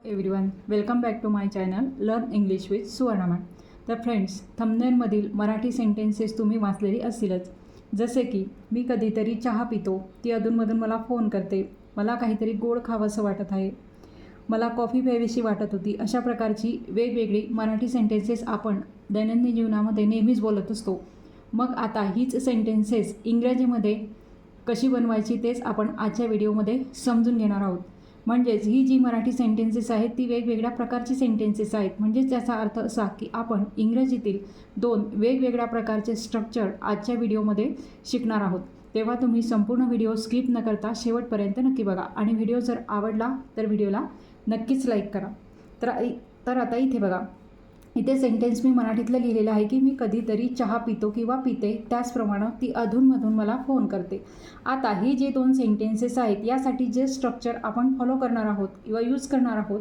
Everyone, welcome back to my channel learn English with Suvarna ma'am. तर friends, थंबनेलमधील Marathi sentences तुम्ही वाचलेली असतीलच. जसे की मी कधीतरी चहा पितो, ती अधूनमधून मला फोन करते, मला काहीतरी गोड खावंसं वाटत आहे, मला कॉफी प्यावीशी वाटत होती. अशा प्रकारची वेगवेगळी मराठी सेंटेन्सेस आपण दैनंदिन जीवनामध्ये नेहमीच बोलत असतो. मग आता हीच सेंटेन्सेस इंग्रजीमध्ये कशी बनवायची तेच आपण आजच्या व्हिडिओमध्ये समजून घेणार आहोत. म्हणजेच ही जी मराठी सेंटेन्सेस आहेत ती वेगवेगळ्या प्रकारची सेंटेन्सेस आहेत. म्हणजेच त्याचा अर्थ असा की आपण इंग्रजीतील 2 वेगवेगळ्या प्रकारचे स्ट्रक्चर आजच्या व्हिडिओमध्ये शिकणार आहोत. तेव्हा तुम्ही संपूर्ण व्हिडिओ स्किप न करता शेवटपर्यंत नक्की बघा आणि व्हिडिओ जर आवडला तर व्हिडिओला नक्कीच लाईक करा. तर आता इथे बघा, इथे सेंटेन्स मी मराठीतलं लिहिलेलं आहे की मी कधीतरी चहा पितो किंवा पिते, त्याचप्रमाणे ती अधूनमधून मला फोन करते. आता ही जे 2 सेंटेन्सेस आहेत यासाठी जे स्ट्रक्चर आपण फॉलो करणार आहोत किंवा यूज करणार आहोत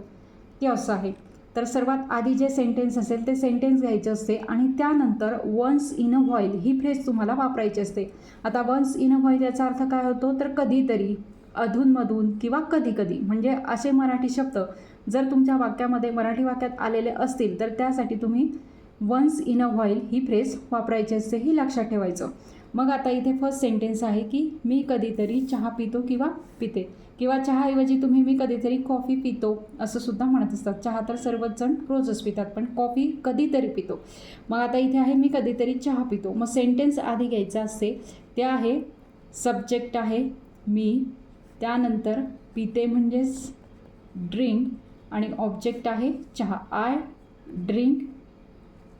ते असं आहे. तर सर्वात आधी जे सेंटेन्स असेल ते सेंटेन्स घ्यायचे असते आणि त्यानंतर वन्स इन अ व्हाईल ही फ्रेज तुम्हाला वापरायची असते. आता वन्स इन अ व्हाईल याचा अर्थ काय होतो, तर कधीतरी, अधूनमधून किंवा कधीकधी. म्हणजे असे मराठी शब्द जर तुमच्या वाक्यामध्ये मराठी वाक्यात आलेले असतील तर त्यासाठी तुम्ही वन्स इन अ व्हाईल ही फ्रेज वापरायची असते, ही लक्षात ठेवायचं. मग आता इथे फर्स्ट सेंटेन्स आहे की मी कधीतरी चहा पितो किंवा पिते, किंवा चहाऐवजी तुम्ही मी कधीतरी कॉफी पितो असं सुद्धा म्हणत असतात. चहा तर सर्वच जण रोजच पितात, पण कॉफी कधीतरी पितो. मग आता इथे आहे मी कधीतरी चहा पितो. मग सेंटेन्स आधी घ्यायचं असते, ते आहे सब्जेक्ट आहे मी, त्यानंतर पिते म्हणजेच ड्रिंक आणि ऑब्जेक्ट आहे चहा. I drink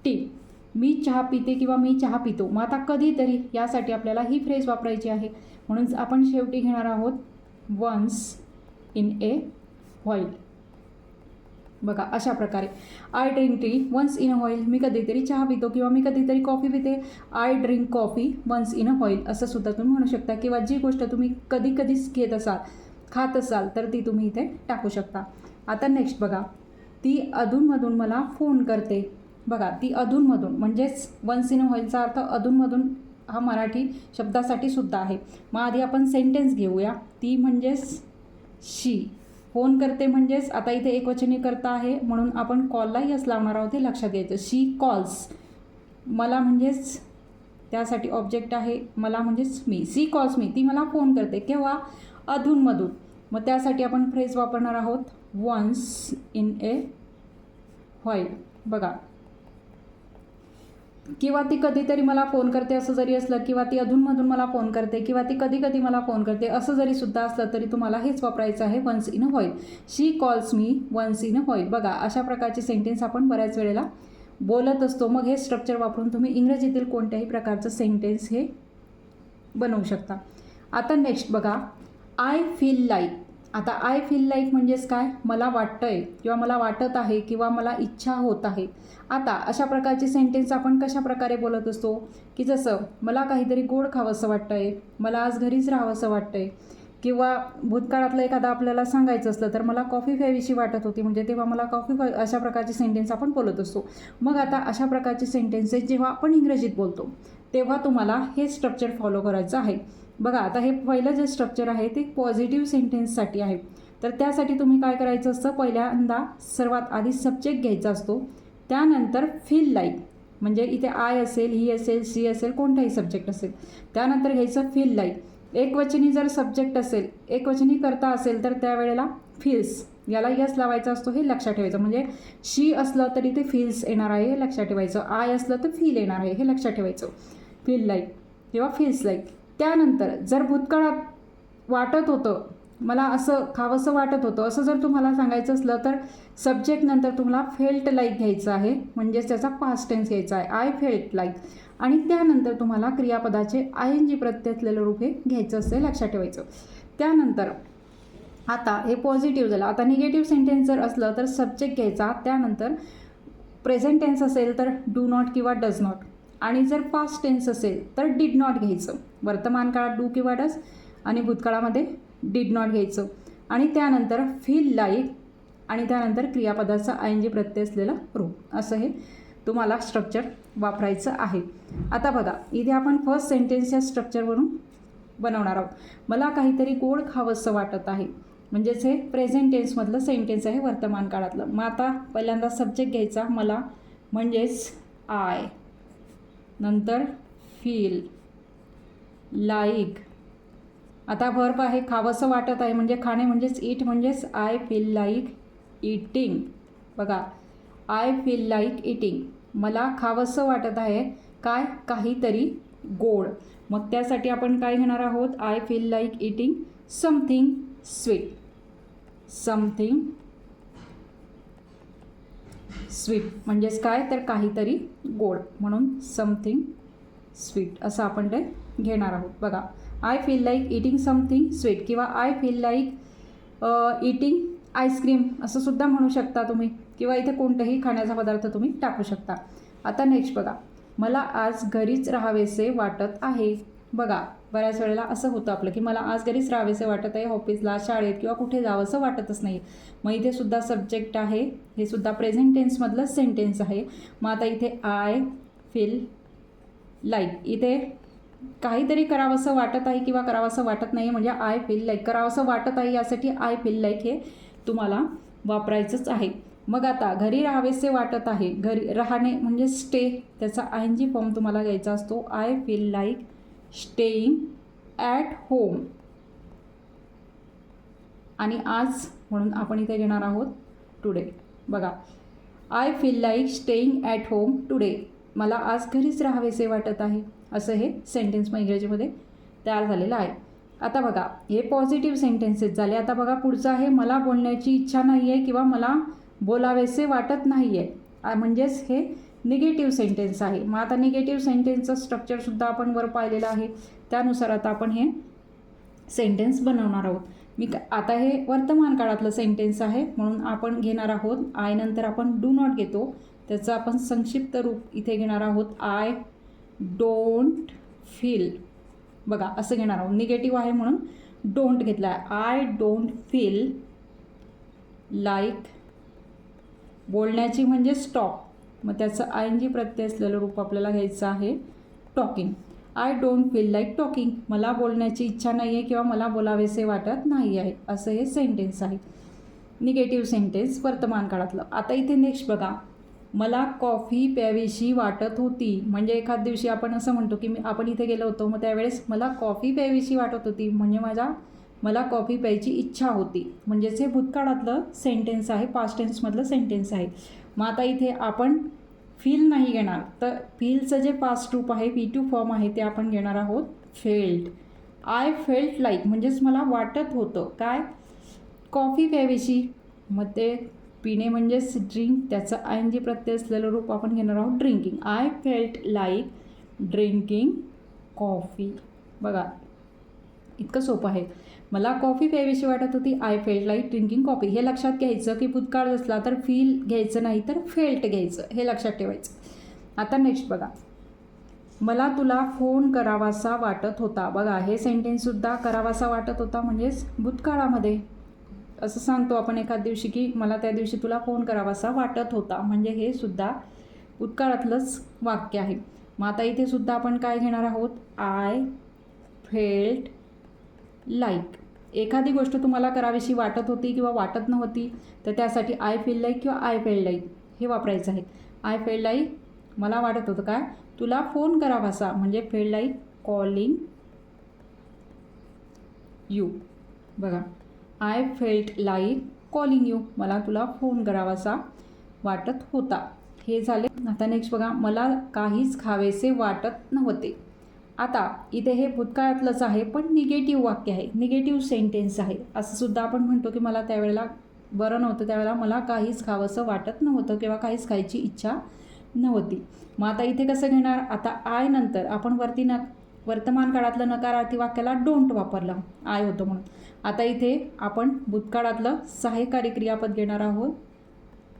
T. मी चहा पिते किंवा मी चहा पितो. मग आता कधीतरी यासाठी आपल्याला ही फ्रेज वापरायची आहे, म्हणून आपण शेवटी घेणार आहोत वन्स इन ए व्हाईल. बघा अशा प्रकारे I drink tea once in a while. मी कधीतरी चहा पितो किंवा मी कधीतरी कॉफी पिते. I drink coffee once in a while असं सुद्धा तुम्ही म्हणू शकता. किंवा जी गोष्ट तुम्ही कधी कधीच घेत असाल, खात असाल तर ती तुम्ही इथे टाकू शकता. आता नेक्स्ट बघा, ती अधूनमधून मला फोन करते. बघा, ती अधूनमधून म्हणजेच वन्स इन अ व्हाईलचा अर्थ अधूनमधून हा मराठी शब्दासाठी सुद्धा आहे. मग आधी आपण सेंटेन्स घेऊया. ती म्हणजेच शी, फोन करते म्हणजेच आता इथे एकवचनी करता आहे म्हणून आपण कॉलला यस लावणार आहोत, हे लक्षात घ्यायचं. शी कॉल्स. मला म्हणजेच त्यासाठी ऑब्जेक्ट आहे, मला म्हणजेच मी. सी कॉल्स मी, ती मला फोन करते. केव्हा? अधूनमधून. मग त्यासाठी आपण फ्रेज वापरणार आहोत वन्स इन ए व्हाईल. बघा, किंवा ती कधीतरी मला फोन करते असं जरी असलं, किंवा ती अधूनमधून मला फोन करते, किंवा ती कधी कधी मला फोन करते असं जरी सुद्धा असलं तरी तुम्हाला हेच वापरायचं आहे once in a while. She calls me once in a while. बघा अशा प्रकारचे सेंटेन्स आपण बऱ्याच वेळेला बोलत असतो. मग हे स्ट्रक्चर वापरून तुम्ही इंग्रजीतील कोणत्याही प्रकारचं सेंटेन्स हे बनवू शकता. आता नेक्स्ट बघा, आय फील लाईक. आता आय फील लाईक म्हणजेच काय? मला वाटतंय किंवा मला वाटत आहे किंवा मला इच्छा होत आहे. आता अशा प्रकारचे सेंटेन्स आपण कशा प्रकारे बोलत असतो की जसं मला काहीतरी गोड खावंसं वाटतंय, मला आज घरीच राहावंसं वाटतंय, किंवा भूतकाळातलं एखादा आपल्याला सांगायचं असलं तर मला कॉफी प्यावीशी वाटत होती, म्हणजे तेव्हा मला कॉफी. अशा प्रकारचे सेंटेन्स आपण बोलत असतो. मग आता अशा प्रकारचे सेंटेन्सेस जेव्हा आपण इंग्रजीत बोलतो तेव्हा तुम्हाला हे स्ट्रक्चर फॉलो करायचं आहे. बघा, आता हे पहिलं जे स्ट्रक्चर आहे ते पॉझिटिव्ह सेंटेन्ससाठी आहे. तर त्यासाठी तुम्ही काय करायचं असतं, पहिल्यांदा सर्वात आधी सब्जेक्ट घ्यायचा असतो, त्यानंतर फील लाईक. म्हणजे इथे आय असेल, ही असेल, सी असेल, कोणताही सब्जेक्ट असेल, त्यानंतर घ्यायचं फील लाईक. एकवचनी जर सब्जेक्ट असेल, एकवचनी करता असेल तर त्यावेळेला फील्स याला यस लावायचा असतो, हे लक्षात ठेवायचं. म्हणजे शी असलं तरी ते फील्स येणार आहे, हे लक्षात ठेवायचं. आय असलं तर फील येणार आहे, हे लक्षात ठेवायचं. फील लाईक किंवा फील्स लाईक. त्यानंतर जर भूतकाळात वाटत होतं, मला असं खावंसं वाटत होतं असं जर तुम्हाला सांगायचं असलं तर सब्जेक्ट नंतर तुम्हाला फेल्ट लाईक घ्यायचं आहे, म्हणजेच त्याचा पास्ट टेन्स घ्यायचा आहे, आय फेल्ट लाईक. आणि त्यानंतर तुम्हाला क्रियापदाचे ING प्रत्यय असलेलं रूप हे घ्यायचं असतं, लक्षात ठेवायचं. त्यानंतर आता हे पॉझिटिव्ह झालं. आता निगेटिव्ह सेंटेन्स जर असलं तर सब्जेक्ट घ्यायचा, त्यानंतर प्रेझेंट टेन्स असेल तर डू नॉट किंवा डज नॉट, आणि जर पास्ट टेन्स असेल तर डिड नॉट घ्यायचं. वर्तमान काळात डू किंवा डज आणि भूतकाळामध्ये डिड नॉट घ्यायचं. आणि त्यानंतर फील लाईक आणि त्यानंतर क्रियापदाचा ING प्रत्यय असलेलं रूप. असं हे तुम्हाला स्ट्रक्चर वापरायचं आहे. आता बघा, इथे आपण फर्स्ट सेंटेन्स या स्ट्रक्चरवरून बनवणार आहोत. मला काहीतरी गोड खावंसं वाटत आहे. म्हणजेच हे प्रेझेंट टेन्समधलं सेंटेन्स आहे, वर्तमान काळातलं. मग आता पहिल्यांदा सब्जेक्ट घ्यायचा मला, म्हणजेच आय, नंतर फील लाईक. आता वर्ब आहे, खावंसं वाटत आहे म्हणजे खाणे म्हणजेच ईट, म्हणजेच आय फील लाईक ईटिंग. बघा, आय फील लाईक ईटिंग, मला खावंसं वाटत आहे काय, काहीतरी गोड. मग त्यासाठी आपण काय घेणार आहोत, I feel like eating something sweet. Something sweet म्हणजेच काय, तर काहीतरी गोड, म्हणून समथिंग स्वीट असं आपण ते घेणार आहोत. बघा, I feel like eating something sweet किंवा I feel like eating ice cream असं सुद्धा म्हणू शकता तुम्ही, किंवा इथे कोणताही खाण्याचा पदार्थ तुम्ही टाकू शकता. आता नेक्स्ट बघा, मला आज घरीच राहावेसे वाटत आहे. बघा, बऱ्याच वेळेला असं होतं आपलं की मला आज घरीच राहावेसे वाटत आहे, ऑफिसला, शाळेत किंवा कुठे जावंसं वाटतच नाही. मग इथे सुद्धा सब्जेक्ट आहे, हे सुद्धा प्रेझेंट टेन्समधलं सेंटेन्स आहे. मग आता इथे आय फील लाईक, इथे काहीतरी करावंसं वाटत आहे किंवा करावंसं वाटत नाही, म्हणजे आय फील लाईक. करावंसं वाटत आहे यासाठी आय फील लाईक हे तुम्हाला वापरायचंच आहे. मग आता घरी राहावेसे वाटत आहे, घरी राहणे म्हणजे स्टे, त्याचा ING फॉर्म तुम्हाला घ्यायचा असतो. I feel like staying at home. आणि आज म्हणून आपण इथे घेणार आहोत टुडे. बघा, I feel like staying at home today, मला आज घरीच राहावेसे वाटत आहे, असं हे सेंटेन्स मग इंग्रजीमध्ये तयार झालेलं आहे. आता बघा, हे पॉझिटिव्ह सेंटेन्सेस झाले. आता बघा पुढचं आहे, मला बोलण्याची इच्छा नाही आहे किंवा मला बोलावेसे वाटत नाही आहे, म्हणजेच हे निगेटिव्ह सेंटेन्स आहे. मग आता निगेटिव्ह सेंटेन्सचं स्ट्रक्चरसुद्धा आपण वर पाहिलेलं आहे, त्यानुसार आता आपण हे सेंटेन्स बनवणार आहोत. आता हे वर्तमान काळातलं सेंटेन्स आहे, म्हणून आपण घेणार आहोत आय नंतर आपण डू नॉट घेतो, त्याचं आपण संक्षिप्त रूप इथे घेणार आहोत, आय डोंट फील. बघा, असं घेणार आहोत, निगेटिव्ह आहे म्हणून डोंट घेतला आहे. आय डोंट फील लाईक, बोलण्याची म्हणजे स्टॉप, मग त्याचं ING प्रत्यय असलेलं रूप आपल्याला घ्यायचं आहे, talking. I don't feel like talking, मला बोलण्याची इच्छा नाही आहे किंवा मला बोलावेसे वाटत नाही आहे, असं हे सेंटेन्स आहे, निगेटिव्ह सेंटेन्स वर्तमान काळातलं. आता इथे नेक्स्ट बघा, मला कॉफी प्यावीशी वाटत होती, म्हणजे एखाद दिवशी आपण असं म्हणतो की आपण इथे गेलो होतो, मग त्यावेळेस मला कॉफी प्यावीशी वाटत होती, म्हणजे मला कॉफी प्यायची इच्छा होती, म्हणजेच हे भूतकाळातलं सेंटेन्स आहे, पास्ट टेन्समधलं सेंटेन्स आहे. मग आता इथे आपण फील नाही घेणार, तर फीलचं जे पास्ट रूप आहे, P2 फॉर्म आहे, ते आपण घेणार आहोत फेल्ट. आय फेल्ट लाईक म्हणजेच मला वाटत होतं काय, कॉफी प्यावीशी, मग ते पिणे म्हणजेच ड्रिंक, त्याचं ING प्रत्यय असलेलं रूप आपण घेणार आहोत drinking. I felt like drinking coffee. बघा, इतकं सोपं आहे. मला कॉफी प्यावीशी वाटत होती, I felt like drinking coffee. हे लक्षात घ्यायचं की भूतकाळ असला तर फील घ्यायचं नाही तर फेल्ट घ्यायचं, हे लक्षात ठेवायचं. आता नेक्स्ट बघा, मला तुला फोन करावासा वाटत होता. बघा, हे सेंटेन्ससुद्धा करावासा वाटत होता म्हणजेच भूतकाळामध्ये असं सांगतो आपण एखाद दिवशी की मला त्या दिवशी तुला फोन करावासा वाटत होता, म्हणजे हे सुद्धा भूतकाळातलंच वाक्य आहे. मग आता इथे सुद्धा आपण काय घेणार आहोत, आय फेल्ट लाईक. एखादी गोष्ट तुम्हाला करावीशी वाटत होती किंवा वाटत नव्हती, तर त्यासाठी आय फील लाईक किंवा आय फेल्ट लाईक हे वापरायचं आहे. आय फेल्ट लाईक, मला वाटत होतं काय, तुला फोन करावासा, म्हणजे फेल्ट लाईक कॉलिंग यू. बघा, I felt like calling you, मला तुला फोन करावासा वाटत होता, हे झाले. आता नेक्स्ट बघा, मला काहीच खावेसे वाटत नव्हते. आता इथे हे भूतकाळातलंच आहे पण निगेटिव्ह वाक्य आहे, निगेटिव्ह सेंटेन्स आहे. असं सुद्धा आपण म्हणतो की मला त्यावेळेला बरं नव्हतं, त्यावेळेला मला काहीच खावंसं वाटत नव्हतं किंवा काहीच खायची इच्छा नव्हती. मग आता इथे कसं घेणार, आता आय नंतर आपण वरती वर्तमान काळातलं नकारार्थी वाक्याला डोंट वापरलं, आय होतं म्हणून. आता इथे आपण भूतकाळातलं सहाय्यकारी क्रियापद घेणार आहोत,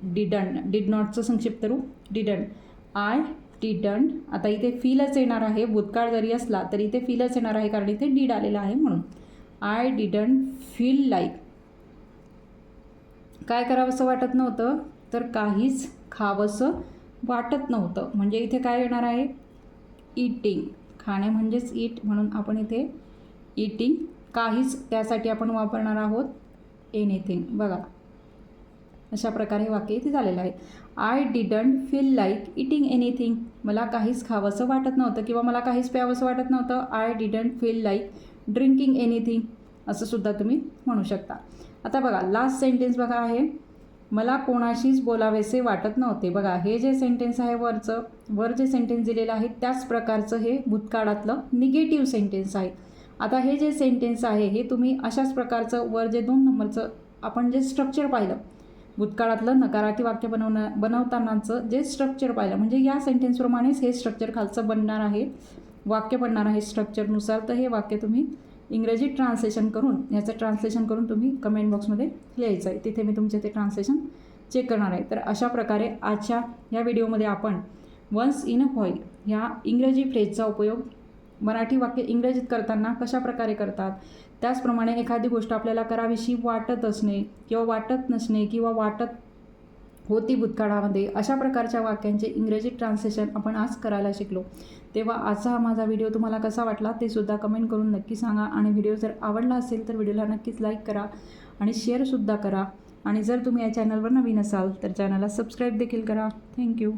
डिडंट. डिड नॉटचं संक्षिप्त रूप डिडंट. I didn't. आता इथे फीलच येणार आहे, भूतकाळ जरी असला तरी इथे फीलच येणार आहे कारण इथे डीड आलेला आहे म्हणून. आय डिडंट फील लाईक, काय करावंसं वाटत नव्हतं, तर काहीच खावंसं वाटत नव्हतं, म्हणजे इथे काय येणार आहे, ईटिंग. खाणे म्हणजेच ईट, म्हणून आपण इथे ईटिंग. काहीच त्यासाठी आपण वापरणार आहोत एनिथिंग. बघा अशा प्रकारे वाक्य इथे झालेलं आहे. I didn't feel like eating anything. मला काहीच खावंसं वाटत नव्हतं किंवा मला काहीच प्यावंसं वाटत नव्हतं. I didn't feel like drinking anything असं सुद्धा तुम्ही म्हणू शकता. आता बघा लास्ट सेंटेन्स बघा आहे, मला कोणाशीच बोलावेसे वाटत नव्हते. बघा हे जे सेंटेन्स आहे वर जे सेंटेन्स दिलेलं आहे त्याच प्रकारचं हे भूतकाळातलं निगेटिव्ह सेंटेन्स आहे. आता हे जे सेंटेन्स आहे हे तुम्ही अशाच प्रकारचं वर जे 2 नंबरचं आपण जे स्ट्रक्चर पाहिलं, भूतकाळातलं नकारार्थी वाक्य बनवतानाचं जे स्ट्रक्चर पाहिलं, म्हणजे या सेंटेन्सप्रमाणेच हे स्ट्रक्चर खालचं बनणार आहे, वाक्य बनणार आहे स्ट्रक्चरनुसार. तर हे वाक्य तुम्ही इंग्रजी ट्रान्सलेशन करून तुम्ही कमेंट बॉक्समध्ये लिहायचं आहे. तिथे मी तुमचे ते ट्रान्सलेशन चेक करणार आहे. तर अशा प्रकारे आजच्या या व्हिडिओमध्ये आपण वन्स इन अ व्हाईल ह्या इंग्रजी फ्रेजचा उपयोग मराठी वाक्य इंग्रजीत करताना कशा प्रकारे करतात, त्याचप्रमाणे एखादी गोष्ट आपल्याला करावीशी वाटत असणे किंवा वाटत नसणे किंवा वाटत होती भूतकाळामध्ये, अशा प्रकारच्या वाक्यांचे इंग्रजी ट्रान्सलेशन आपण आज करायला शिकलो. तेव्हा आजचा हा माझा व्हिडिओ तुम्हाला कसा वाटला ते सुद्धा कमेंट करून नक्की सांगा. आणि व्हिडिओ जर आवडला असेल तर व्हिडिओला नक्कीच लाईक करा आणि शेअरसुद्धा करा. आणि जर तुम्ही या चॅनलवर नवीन असाल तर चॅनलला सबस्क्राईब देखील करा. थँक्यू.